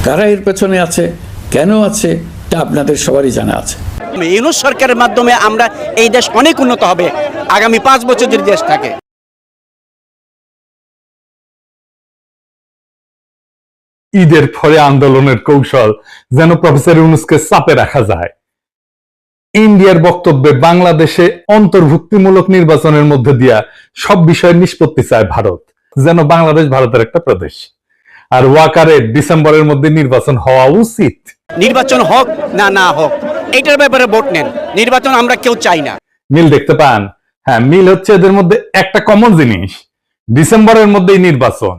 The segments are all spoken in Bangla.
কারা এর পেছনে আছে, কেন আছে, তা আপনাদের সবারই জানা আছে। ইউনূস সরকারের মাধ্যমে আমরা এই দেশ অনেক উন্নত হবে আগামী 5 বছর যদি দেশ থাকে। ঈদের পরে আন্দোলনের কৌশল যেন প্রফেসর ইউনূসকে চাপে রাখা যায়। ইন্ডিয়ার বক্তব্যে বাংলাদেশে অন্তর্ভুক্তিমূলক নির্বাচনের মধ্যে দিয়া সব বিষয়ের নিষ্পত্তি চায় ভারত, যেন বাংলাদেশ ভারতের একটা প্রদেশ। আর ওয়াকারের ডিসেম্বরের মধ্যে নির্বাচন হওয়া উচিত। নির্বাচন হোক না না হোক এটার ব্যাপারে ভোট নেন, নির্বাচন আমরা কেউ চাই না। মিল দেখতে পান? হ্যাঁ, মিল হচ্ছে এদের মধ্যে একটা কমন জিনিস, ডিসেম্বরের মধ্যেই নির্বাচন।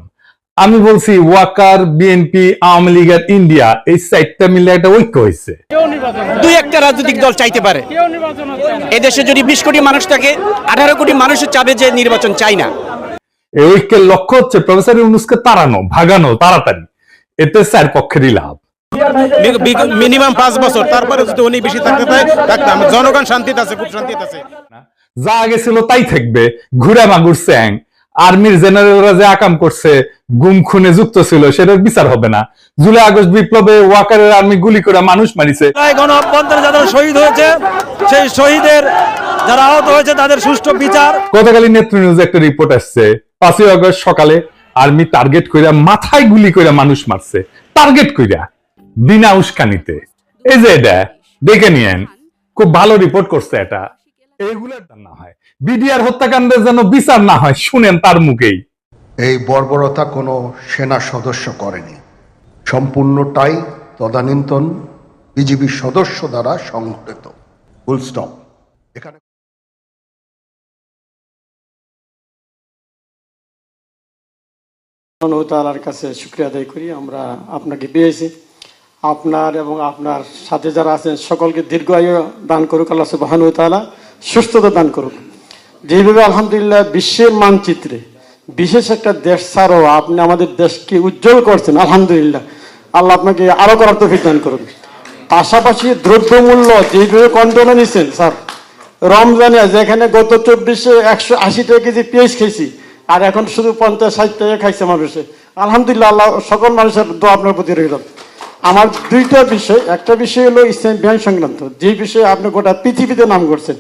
আমি বলছি ওয়াকার, বিএনপি, আওয়ামী লীগ আর ইন্ডিয়া এই চারটা মিলে একটা ঐক্য হয়েছে। দুই একটা রাজনৈতিক দল চাইতে পারে, এদেশে যদি 20 কোটি মানুষ থাকে 18 কোটি মানুষও চাবে যে নির্বাচন চাই না। এই ঐক্যের লক্ষ্য হচ্ছে প্রফেসর ইউনূসকে তাড়ানো, ভাগানো তাড়াতাড়ি, এতে চার পক্ষেরই লাভ। মিনিমাম 5 বছর, তারপরে যদি উনি বেশি থাকতে পারে থাকতাম, জনগণ শান্তিতে আছে, খুব শান্তিতে আছে। যা আগে ছিল তাই থাকবে, ঘুরে মাগুর স্যাং। আর্মির জেনারেলরা যে আকাম করছে, গুম খুনে যুক্ত ছিল, সেটার বিচার হবে না। জুলাই আগস্ট বিপ্লবে ওয়াকারের আর্মি গুলি করে মানুষ মারিছে। গণ অভ্যন্তরে যারা শহীদ হয়েছে, সেই শহীদের যারা আহত হয়েছে তাদের সুষ্ঠু বিচার। গতকালই নেত্র নিউজে একটা রিপোর্ট আসছে, 5ই আগস্ট সকালে আর্মি টার্গেট কইরা মাথায় গুলি কইরা মানুষ মারছে, টার্গেট কইরা, বিনা উস্কানিতে। এই যে এটা দেখে নিয়েন, খুব ভালো রিপোর্ট করছে এটা। এইগুলোর না হয় বিডিআর হত্যাকাণ্ডের যেন বিচার না হয়, শুনেন তার মুখেই। এই বর্বরতা কোনো সেনা সদস্য করেনি, সম্পূর্ণটাই তদানীন্তন বিজিবি সদস্য দ্বারা সংঘটিত। Full stop. এখানে তাআলার কাছে শুকরিয়া আদায় করি, আমরা আপনাকে পেয়েছি। আপনার এবং আপনার সাথে যারা আছেন সকলকে দীর্ঘায়ু দান করুক আল্লাহ সুবহানাহু ওয়া তাআলা, সুস্থতা দান করুক। যেভাবে আলহামদুলিল্লাহ বিশ্বের মানচিত্রে বিশেষ একটা দেশ ছাড়াও আপনি আমাদের দেশকে উজ্জ্বল করছেন, আলহামদুলিল্লাহ, আল্লাহ আপনাকে আরো করার তৌফিক দান করুন। পাশাপাশি দ্রব্যমূল্য যেভাবে কন্ট্রোলে নিচ্ছেন স্যার, রমজানে যেখানে গত 24-এ 180 টাকা কেজি পেঁয়াজ খেয়েছি, আর এখন শুধু 50-60 টাকা খাইছে মানুষে, আলহামদুলিল্লাহ, আল্লাহ সকল মানুষের দোয়া আপনার প্রতি রইল। আমার দুইটা বিষয়, একটা বিষয় হলো ইসলামিক ব্যাংক সংক্রান্ত, যে বিষয়ে আপনি গোটা পৃথিবীতে নাম করছেন।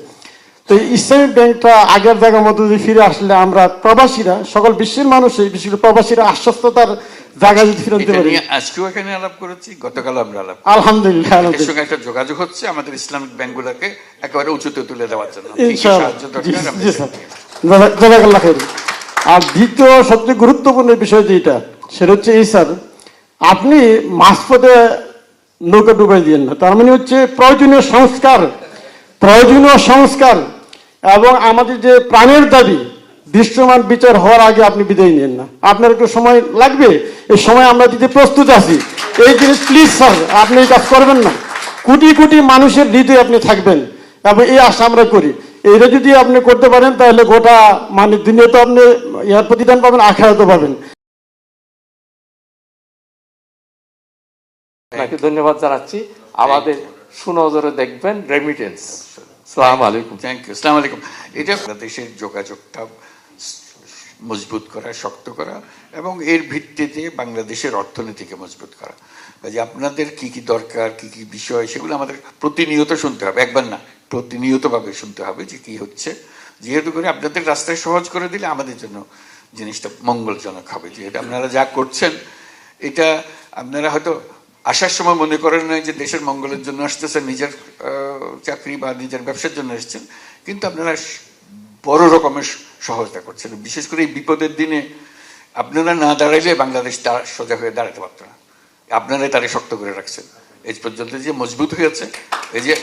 তো ইসলামিক ব্যাংকটা আগের জায়গার মধ্যে যদি ফিরে আসলে আমরা প্রবাসীরা, সকল বিশ্বের মানুষই, বিশেষ করে প্রবাসীরা আশ্বস্ততার জায়গা যদি ফিরে আনতে পারি। আজকেও এখানে আলাপ করেছি, গতকাল আমরা আলাপ, আলহামদুলিল্লাহ, এর সঙ্গে একটা যোগাযোগ হচ্ছে আমাদের ইসলামিক ব্যাংকগুলোকে একেবারে উঁচুতে তুলে দেওয়ার জন্য। ইনশাআল্লাহ, জি স্যার, জাযাকাল্লাহ খাইর। আর দ্বিতীয় সবচেয়ে গুরুত্বপূর্ণ বিষয় যেটা, সেটা হচ্ছে এই স্যার, আপনি মাঝপথে নৌকা ডুবাই দিয়েন না। তার মানে হচ্ছে প্রয়োজনীয় সংস্কার এবং আমাদের যে প্রাণের দাবি দৃশ্যমান বিচার হওয়ার আগে আপনি বিদায় নেন না। আপনার একটু সময় লাগবে, এই সময় আমরা দিতে প্রস্তুত আছি। এই জিনিস প্লিজ স্যার আপনি এই কাজ করবেন না। কোটি কোটি মানুষের হৃদয়ে আপনি থাকবেন এবং এই আশা আমরা করি। এইটা যদি আপনি করতে পারেন তাহলে গোটা মানে দুনিয়া তো আপনি ইয়ার প্রতিদান পাবেন, আখিরাতও পাবেন। ধন্যবাদ জানাচ্ছি। আমাদের সুনজরে দেখবেন রেমিটেন্স। আসসালামু আলাইকুম। Thank you. আসসালামু আলাইকুম। এটা বাংলাদেশের যোগাযোগটা মজবুত করা, শক্ত করা এবং এর ভিত্তিতে বাংলাদেশের অর্থনীতিকে মজবুত করা। যে আপনাদের কি কি দরকার, কি কি বিষয়, সেগুলো আমাদের প্রতিনিয়ত শুনতে হবে, একবার না, প্রতিনিয়তভাবে শুনতে হবে যে কি হচ্ছে। যেহেতু করে আপনাদের রাস্তায় সহজ করে দিলে আমাদের জন্য জিনিসটা মঙ্গলজনক হবে। যেহেতু আপনারা যা করছেন, এটা আপনারা হয়তো আসার সময় মনে করেন না যে দেশের মঙ্গলের জন্য আসতেছেন, নিজের চাকরি বা নিজের ব্যবসার জন্য এসছেন, কিন্তু আপনারা বড় রকমের সহায়তা করছেন। বিশেষ করে এই বিপদের দিনে আপনারা না দাঁড়াইলে বাংলাদেশ সোজা হয়ে দাঁড়াতে পারত না, আপনারাই তারে শক্ত করে রাখছেন। এই পর্যন্ত যে মজবুত হয়েছে, এই যে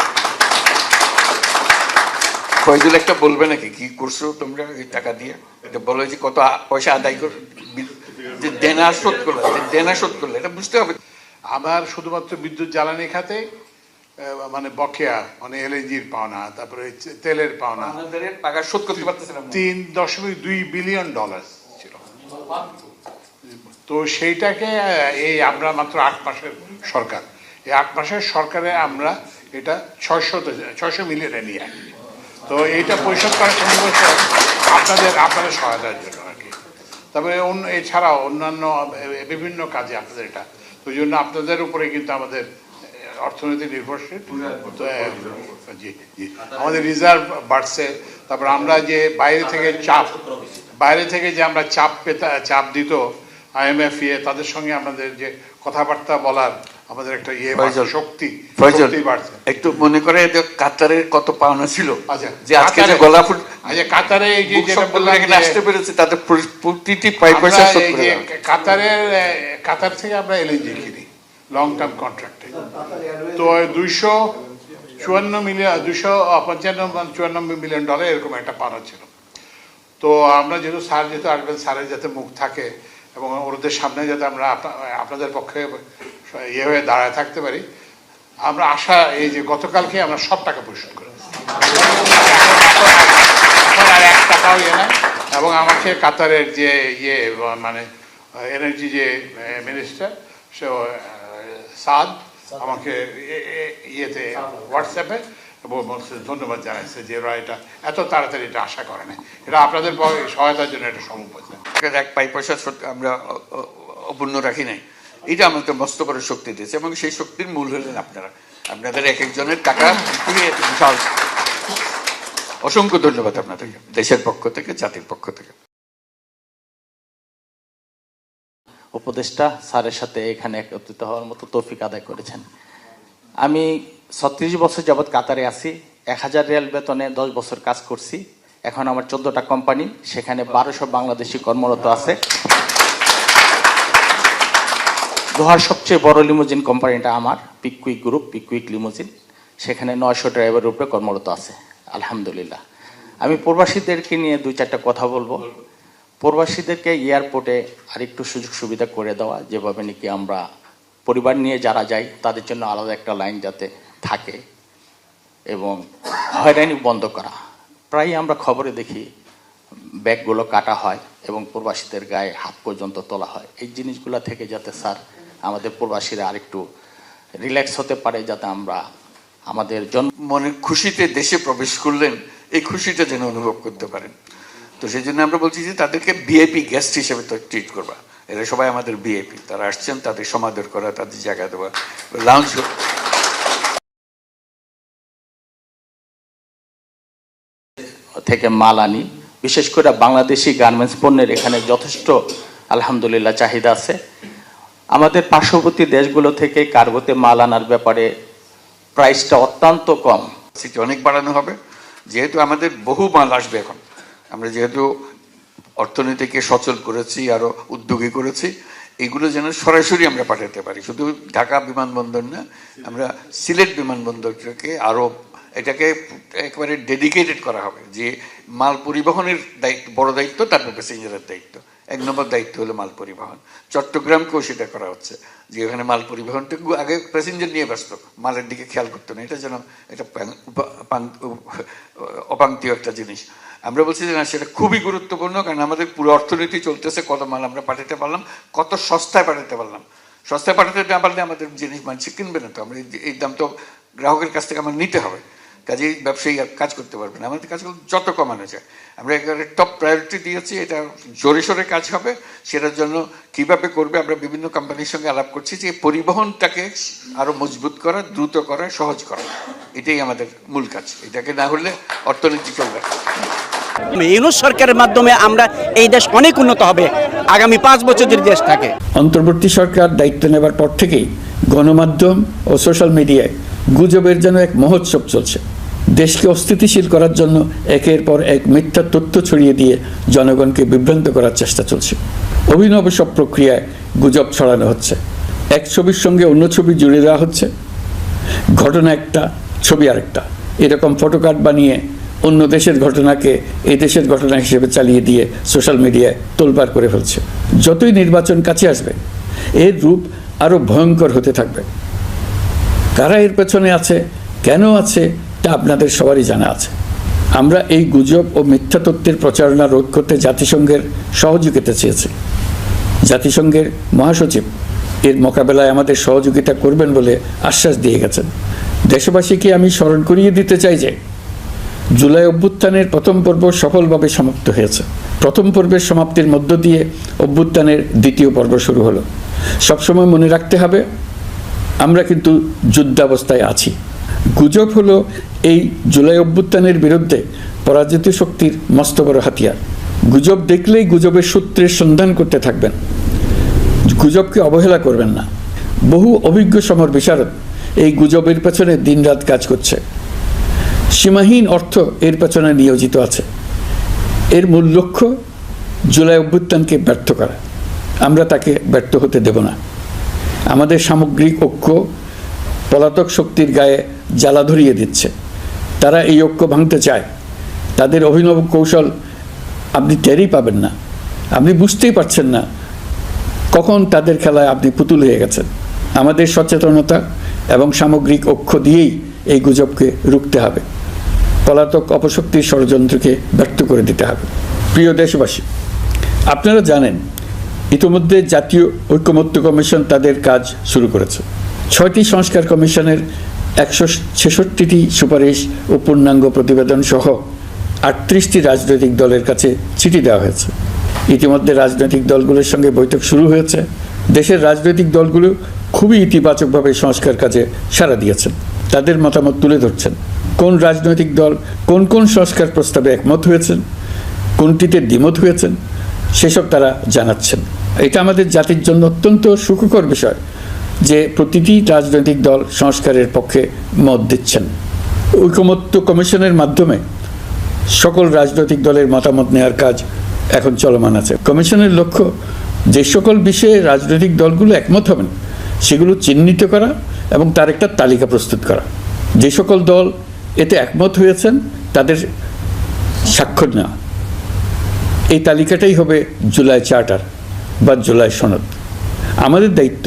ফয়জুল একটা বলবে নাকি কি করছো তোমরা এই টাকা দিয়ে, এটা বলো যে কত পয়সা আদায় করে, যে দেনা শোধ করলে এটা বুঝতে হবে। আমার শুধুমাত্র বিদ্যুৎ জ্বালানি খাতে মানে বকেয়া, মানে এলএনজির পাওনা, তারপরে তেলের পাওনা শোধ করতে পারতেছিলাম $3.2 বিলিয়ন ছিল। তো সেইটাকে এই আমরা মাত্র 8 মাসের সরকার, এই 8 মাসের সরকারে আমরা এটা 600 মিলিয়নে নিয়ে আসি। তো এইটা পরিশোধ করার জন্য আপনাদের সহায়তার জন্য আর কি। তারপরে এছাড়াও অন্যান্য বিভিন্ন কাজে আপনাদের এটা, তো ওই জন্য আপনাদের উপরে কিন্তু আমাদের অর্থনীতি নির্ভরশীল। জি জি, আমাদের রিজার্ভ বাড়ছে। তারপর আমরা যে বাইরে থেকে যে আমরা চাপ দিত IMF তাদের সঙ্গে আমাদের যে কথাবার্তা বলার আমাদের একটা শক্তি বাড়ছে। একটু মনে করে কাতারের কত পাওনা ছিল, আচ্ছা যে আজকে যে গলাফুট, আচ্ছা কাতারে এই যে যেটা বললাম এখানে আসতে পেরেছে তাদের প্রতিটি পয়সা শোধ করে দেওয়া। কাতার থেকে আমরা LNG কিনি লং টার্ম কন্ট্রাক্টে। তো 295 মিলিয়ন ডলার এরকম একটা পাওনা ছিল। তো আমরা যেহেতু আসবেন, স্যারের যাতে মুখ থাকে এবং ওদের সামনে যাতে আমরা আপনাদের পক্ষে হয়ে দাঁড়ায় থাকতে পারি, আমরা এই যে গতকালকে আমরা সব টাকা পরিশোধ করে এখন আর 1 টাকাও না। এবং আমাকে কাতারের যে মানে এনার্জি যে মিনিস্টার সে সাদ আমাকে হোয়াটসঅ্যাপে ধন্যবাদ জানাইছে যে ওরা এটা এত তাড়াতাড়ি এটা আশা করে না, এটা আপনাদের সহায়তার জন্য এটা সম্ভব হয়েছে। এক পয়সা আমরা অপূর্ণ রাখি নাই, এটা আমাকে মস্ত বড় শক্তি দিয়েছে এবং সেই শক্তির মূল হলেন আপনাদের এক একজনের টাকা বিশাল। অসংখ্য ধন্যবাদ আপনাদেরকে, দেশের পক্ষ থেকে, জাতির পক্ষ থেকে। উপদেষ্টা স্যারের সাথে এখানে একত্রিত হওয়ার মতো তৌফিক আদায় করেছেন। আমি 36 বছর যাবৎ কাতারে আছি, 1000 রিয়াল বেতনে 10 বছর কাজ করছি। এখন আমার 14টা কোম্পানি, সেখানে 1200 বাংলাদেশি কর্মরত আছে। দোহার সবচেয়ে বড় লিমুজিন কোম্পানিটা আমার, পিকুইক লিমুজিন, সেখানে 900 ড্রাইভারের উপরে কর্মরত আছে আলহামদুলিল্লাহ। আমি প্রবাসীদেরকে নিয়ে 2-4টা কথা বলবো। প্রবাসীদেরকে এয়ারপোর্টে আরেকটু সুযোগ সুবিধা করে দেওয়া, যেভাবে নাকি আমরা পরিবার নিয়ে যারা যাই তাদের জন্য আলাদা একটা লাইন যাতে থাকে, এবং হয়রানি বন্ধ করা। প্রায় আমরা খবরে দেখি ব্যাগগুলো কাটা হয় এবং প্রবাসীদের গায়ে হাত পর্যন্ত তোলা হয়। এই জিনিসগুলো থেকে যাতে স্যার আমাদের প্রবাসীরা আরেকটু রিল্যাক্স হতে পারে, যাতে আমরা আমাদের মনের খুশিতে দেশে প্রবেশ করলেন, এই খুশিটা যেন অনুভব করতে পারেন। তো সেই জন্য আমরা বলছি যে তাদেরকে VIP গেস্ট হিসেবে তো ট্রিট করবা। এরা সবাই আমাদের VIP, তারা আসছেন, তাদের সমাদর করা, তাদের জায়গা দেওয়া, লাউঞ্জ থেকে মাল আনি। বিশেষ করে বাংলাদেশি গার্মেন্টস পণ্যের এখানে যথেষ্ট আলহামদুলিল্লাহ চাহিদা আছে। আমাদের পার্শ্ববর্তী দেশগুলো থেকে কার্গোতে মাল আনার ব্যাপারে প্রাইসটা অত্যন্ত কম। অনেক বাড়ানো হবে, যেহেতু আমাদের বহু মাল আসবে এখন। আমরা যেহেতু অর্থনীতিকে সচল করেছি, আরো উদ্যোগী করেছি, এগুলো যেন সরাসরি আমরা পাঠাতে পারি। শুধু ঢাকা বিমানবন্দর না, আমরা সিলেট বিমানবন্দরকে আরো এটাকে একেবারে ডেডিকেটেড করা হবে, যে মাল পরিবহনের দায়িত্ব, বড় দায়িত্ব, তারপর প্যাসেঞ্জারের দায়িত্ব। 1 নম্বর দায়িত্ব হলো মাল পরিবহন। চট্টগ্রামকেও সেটা করা হচ্ছে, যে ওখানে মাল পরিবহনটা আগে প্যাসেঞ্জার নিয়ে ব্যস্ত, মালের দিকে খেয়াল করতো না। এটা যেন এটা অপাঙ্ক্তীয় একটা জিনিস। আমরা বলছি যে না, সেটা খুবই গুরুত্বপূর্ণ, কারণ আমাদের পুরো অর্থনীতি চলতেছে কত মাল আমরা পাঠাতে পারলাম, কত সস্তায় পাঠাতে পারলাম। সস্তায় পাঠাতে না পারলে আমাদের জিনিস মানুষ কিনবে না। তো আমরা এই দাম তো গ্রাহকের কাছ থেকে আমার নিতে হবে, কাজেই ব্যবসায়ী কাজ করতে পারবে না। আমাদের কাজগুলো যত কমানো যায় আমরা একেবারে টপ প্রায়োরিটি দিয়েছি। এটা জোরে সোরে কাজ হবে, সেটার জন্য কিভাবে করবে আমরা বিভিন্ন কোম্পানির সঙ্গে আলাপ করছি, যে পরিবহনটাকে আরো মজবুত করা, দ্রুত করা, সহজ করা, এটাই আমাদের মূল কাজ। এটাকে না হলে অর্থনীতি চলবে। ইউনূস সরকারের মাধ্যমে আমরা এই দেশ অনেক উন্নত হবে আগামী 5 বছর যদি দেশ থাকে। অন্তর্বর্তী সরকার দায়িত্ব নেবার পর থেকেই গণমাধ্যম ও সোশ্যাল মিডিয়ায় গুজবের যেন এক মহোৎসব চলছে। দেশকে অস্থিতিশীল করার জন্য একের পর এক মিথ্যা তথ্য ছড়িয়ে দিয়ে জনগণকে বিভ্রান্ত করার চেষ্টা চলছে। অভিনব সব প্রক্রিয়ায় গুজব ছড়ানো হচ্ছে। এক ছবির সঙ্গে অন্য ছবি জুড়ে দেওয়া হচ্ছে, ঘটনা একটা, ছবি আরেকটা। এরকম ফটোকার্ড বানিয়ে অন্য দেশের ঘটনাকে এই দেশের ঘটনা হিসেবে চালিয়ে দিয়ে সোশ্যাল মিডিয়ায় তোলপাড় করে ফেলছে। যতই নির্বাচন কাছে আসবে, এর রূপ আরও ভয়ঙ্কর হতে থাকবে। কারা এর পেছনে আছে, কেন আছে, তা আপনাদের সবারই জানা আছে। আমরা এই গুজব ও মিথ্যা তথ্যের প্রচারণা রোধ করতে জাতিসংঘের সহযোগিতা চেয়েছি। জাতিসংঘের মহাসচিব এর মোকাবেলায় আমাদের সহযোগিতা করবেন বলে আশ্বাস দিয়ে গেছেন। দেশবাসীকে আমি স্মরণ করিয়ে দিতে চাই যে জুলাই অভ্যুত্থানের প্রথম পর্ব সফলভাবে সমাপ্ত হয়েছে। প্রথম পর্বের সমাপ্তির মধ্য দিয়ে অভ্যুত্থানের দ্বিতীয় পর্ব শুরু হলো। সবসময় মনে রাখতে হবে, আমরা কিন্তু যুদ্ধাবস্থায় আছি। গুজব হলো এই জুলাই অভ্যুত্থানের বিরুদ্ধে পরাজিত শক্তির মস্ত বড় হাতিয়ার। গুজব দেখলেই গুজবের সূত্রের সন্ধান করতে থাকবেন, গুজবকে অবহেলা করবেন না। বহু অভিজ্ঞ সমর বিশারদ এই গুজবের পেছনে দিনরাত কাজ করছে। সীমাহীন অর্থ এর পেছনে নিয়োজিত আছে। এর মূল লক্ষ্য জুলাই অভ্যুত্থানকে ব্যর্থ করা। আমরা তাকে ব্যর্থ হতে দেব না। আমাদের সামগ্রিক ঐক্য পলাতক শক্তির গায়ে জ্বালা ধরিয়ে দিচ্ছে। তারা এই ঐক্য ভাঙতে চায়। তাদের অভিনব কৌশল আপনি টেরই পাবেন না, আপনি বুঝতেই পারছেন না কখন তাদের খেলায় আপনি পুতুল হয়ে গেছেন। আমাদের সচেতনতা এবং সামগ্রিক ঐক্য দিয়েই এই গুজবকে রুখতে হবে, পলাতক অপশক্তির ষড়যন্ত্রকে ব্যর্থ করে দিতে হবে। প্রিয় দেশবাসী, আপনারা জানেন ইতিমধ্যে জাতীয় ঐকমত্য কমিশন তাদের কাজ শুরু করেছে। 6টি সংস্কার কমিশনের 166টি সুপারিশ ও পূর্ণাঙ্গ প্রতিবেদন সহ 38টি রাজনৈতিক দলের কাছে চিঠি দেওয়া হয়েছে। ইতিমধ্যে রাজনৈতিক দলগুলোর সঙ্গে বৈঠক শুরু হয়েছে। দেশের রাজনৈতিক দলগুলো খুবই ইতিবাচকভাবে সংস্কার কাজে সাড়া দিয়েছেন, তাদের মতামত তুলে ধরছেন। কোন রাজনৈতিক দল কোন কোন সংস্কার প্রস্তাবে একমত হয়েছেন, কোনটিতে দ্বিমত হয়েছেন, সেসব তারা জানাচ্ছেন। এটা আমাদের জাতির জন্য অত্যন্ত সুখকর বিষয় যে প্রতিটি রাজনৈতিক দল সংস্কারের পক্ষে মত দিচ্ছেন। ঐকমত্য কমিশনের মাধ্যমে সকল রাজনৈতিক দলের মতামত নেওয়ার কাজ এখন চলমান আছে। কমিশনের লক্ষ্য যে সকল বিষয়ে রাজনৈতিক দলগুলো একমত হবেন সেগুলো চিহ্নিত করা এবং তার একটা তালিকা প্রস্তুত করা। যে সকল দল এতে একমত হয়েছেন তাদের স্বাক্ষর নেওয়া। এই তালিকাটাই হবে জুলাই চার্টার বা জুলাই সনদ। আমাদের দায়িত্ব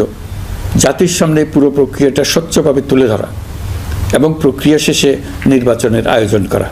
জাতির সামনে পুরো প্রক্রিয়াটা স্বচ্ছভাবে তুলে ধরা এবং প্রক্রিয়া শেষে নির্বাচনের আয়োজন করা।